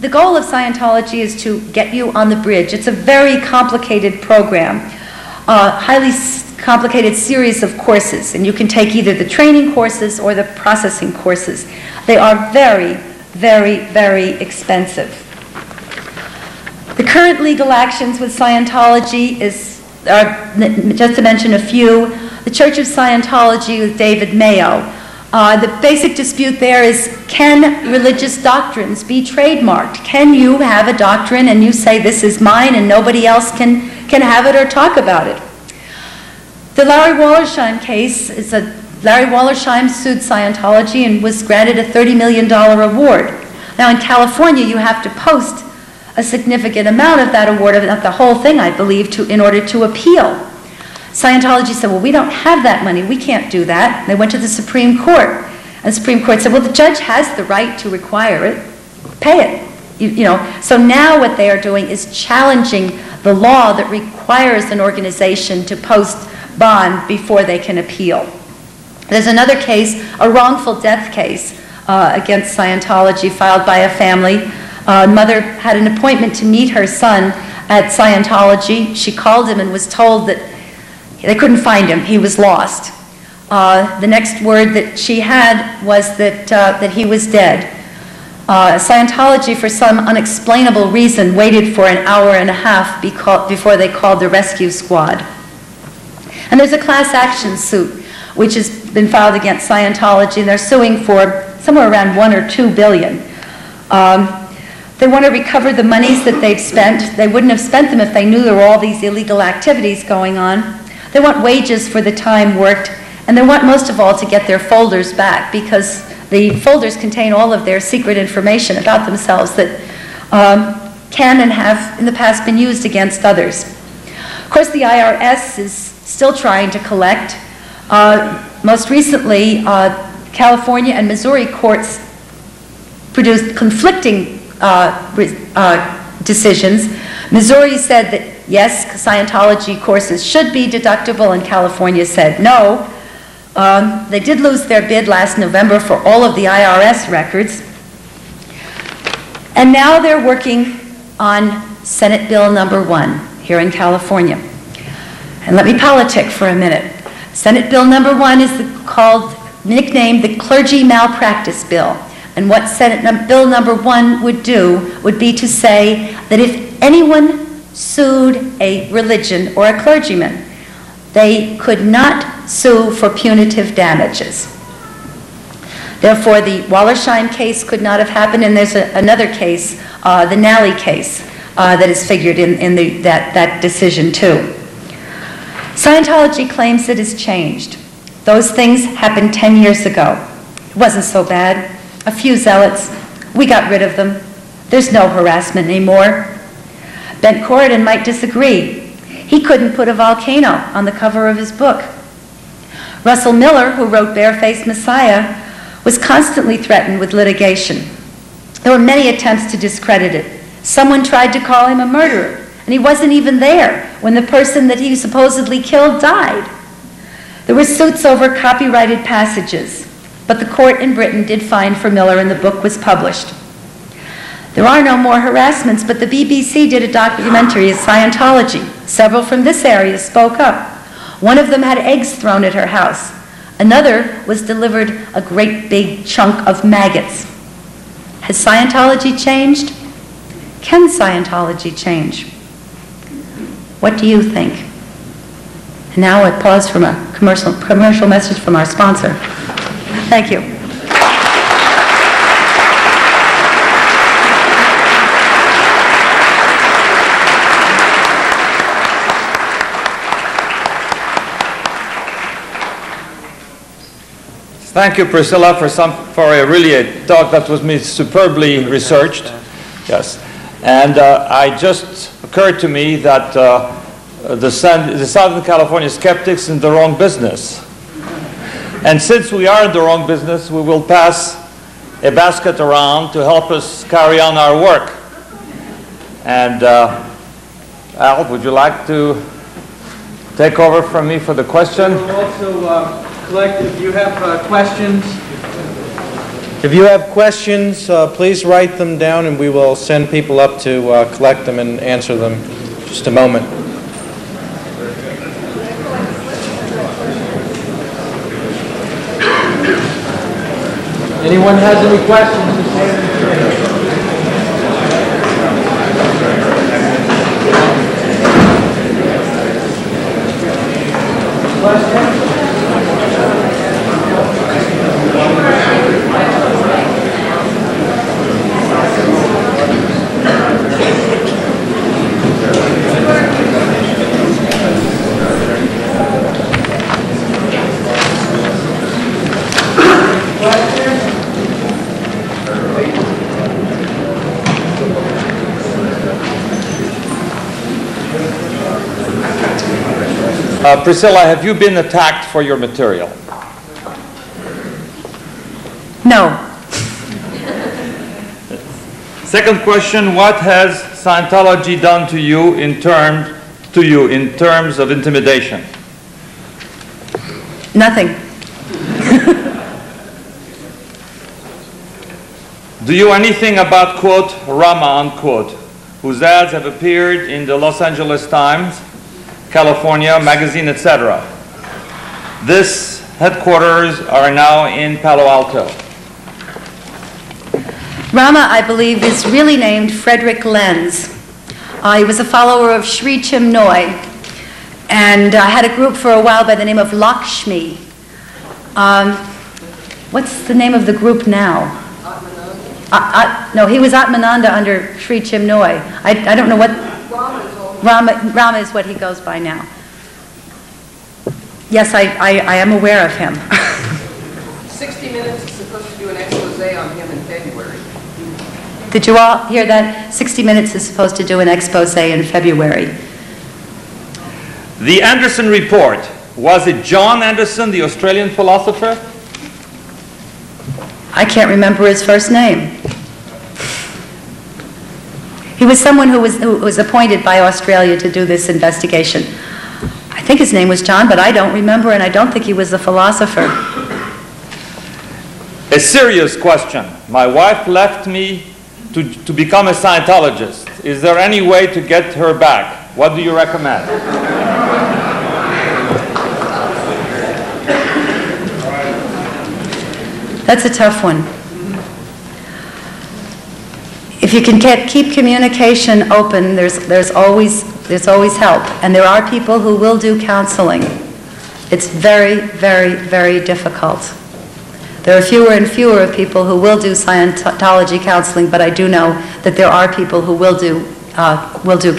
the goal of Scientology is to get you on the bridge. It's a very complicated program, highly complicated series of courses, and you can take either the training courses or the processing courses. They are very, very, very expensive. The current legal actions with Scientology are, just to mention a few, the Church of Scientology with David Mayo. The basic dispute there is, can religious doctrines be trademarked? Can you have a doctrine and you say this is mine and nobody else can have it or talk about it? The Larry Wallersheim case is Larry Wallersheim sued Scientology and was granted a $30 million award. Now in California you have to post a significant amount of that award, not the whole thing I believe, in order to appeal. Scientology said, well, we don't have that money, we can't do that. They went to the Supreme Court, and the Supreme Court said, well, the judge has the right to require it, pay it. You know, so now what they are doing is challenging the law that requires an organization to post bond before they can appeal. There's another case, a wrongful death case against Scientology filed by a family. Mother had an appointment to meet her son at Scientology. She called him and was told that they couldn't find him. He was lost. The next word that she had was that he was dead. Scientology, for some unexplainable reason, waited for an hour and a half before they called the rescue squad. And there's a class action suit which has been filed against Scientology, and they're suing for somewhere around $1 or $2 billion. They want to recover the monies that they've spent. They wouldn't have spent them if they knew there were all these illegal activities going on. They want wages for the time worked, and they want most of all to get their folders back, because the folders contain all of their secret information about themselves that can and have in the past been used against others. Of course, the IRS is still trying to collect. Most recently, California and Missouri courts produced conflicting decisions. Missouri said that yes, Scientology courses should be deductible, and California said no. They did lose their bid last November for all of the IRS records. And now they're working on Senate Bill number 1 here in California. And let me politic for a minute. Senate Bill number 1 is nicknamed the Clergy Malpractice Bill. And what Senate Bill number 1 would do would be to say that if anyone sued a religion or a clergyman, they could not sue for punitive damages. Therefore, the Wallersheim case could not have happened, and there's another case, the Nally case, that is figured in that decision too. Scientology claims it has changed. Those things happened 10 years ago. It wasn't so bad. A few zealots, we got rid of them. There's no harassment anymore. Ben Corridan might disagree. He couldn't put a volcano on the cover of his book. Russell Miller, who wrote Barefaced Messiah, was constantly threatened with litigation. There were many attempts to discredit it. Someone tried to call him a murderer, and he wasn't even there when the person that he supposedly killed died. There were suits over copyrighted passages, but the court in Britain did fine for Miller and the book was published. There are no more harassments, but the BBC did a documentary of Scientology. Several from this area spoke up. One of them had eggs thrown at her house. Another was delivered a great big chunk of maggots. Has Scientology changed? Can Scientology change? What do you think? And now I pause from a commercial message from our sponsor. Thank you. Thank you, Priscilla, for a talk that was superbly researched. Yes, and it just occurred to me that the Southern California skeptics in the wrong business. And since we are in the wrong business, we will pass a basket around to help us carry on our work. And Al, would you like to take over from me for the question? We'll also collect, if you have questions, If you have questions, please write them down and we will send people up to collect them and answer them in just a moment. Anyone has any questions? Priscilla, have you been attacked for your material? No. Second question, what has Scientology done to you in terms of intimidation? Nothing. Do you know anything about, quote, Rama, unquote, whose ads have appeared in the Los Angeles Times, California magazine, etc.? This headquarters are now in Palo Alto. Rama, I believe, is really named Frederick Lenz. He was a follower of Sri Chinmoy, and had a group for a while by the name of Lakshmi. What's the name of the group now? No, he was Atmananda under Sri Chinmoy. I don't know what... Rama is what he goes by now. Yes, I am aware of him. 60 Minutes is supposed to do an expose on him in February. Did you all hear that? 60 Minutes is supposed to do an expose in February. The Anderson Report, was it John Anderson, the Australian philosopher? I can't remember his first name. He was someone who was appointed by Australia to do this investigation. I think his name was John, but I don't remember, and I don't think he was a philosopher. A serious question. My wife left me to become a Scientologist. Is there any way to get her back? What do you recommend? That's a tough one. If you can keep communication open, there's always help. And there are people who will do counseling. It's very, very, very difficult. There are fewer and fewer people who will do Scientology counseling, but I do know that there are people who will do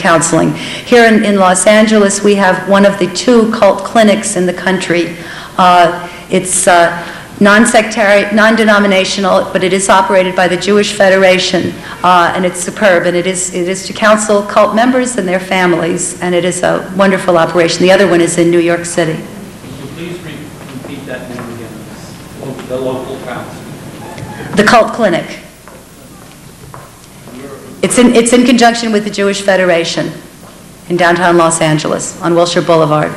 counseling. Here in Los Angeles, we have one of the 2 cult clinics in the country. It's non-sectarian, non-denominational, but it is operated by the Jewish Federation, and it's superb, and it is to counsel cult members and their families, and it is a wonderful operation. The other one is in New York City. Could you please repeat that name again? The local council. The Cult Clinic. It's in conjunction with the Jewish Federation in downtown Los Angeles on Wilshire Boulevard.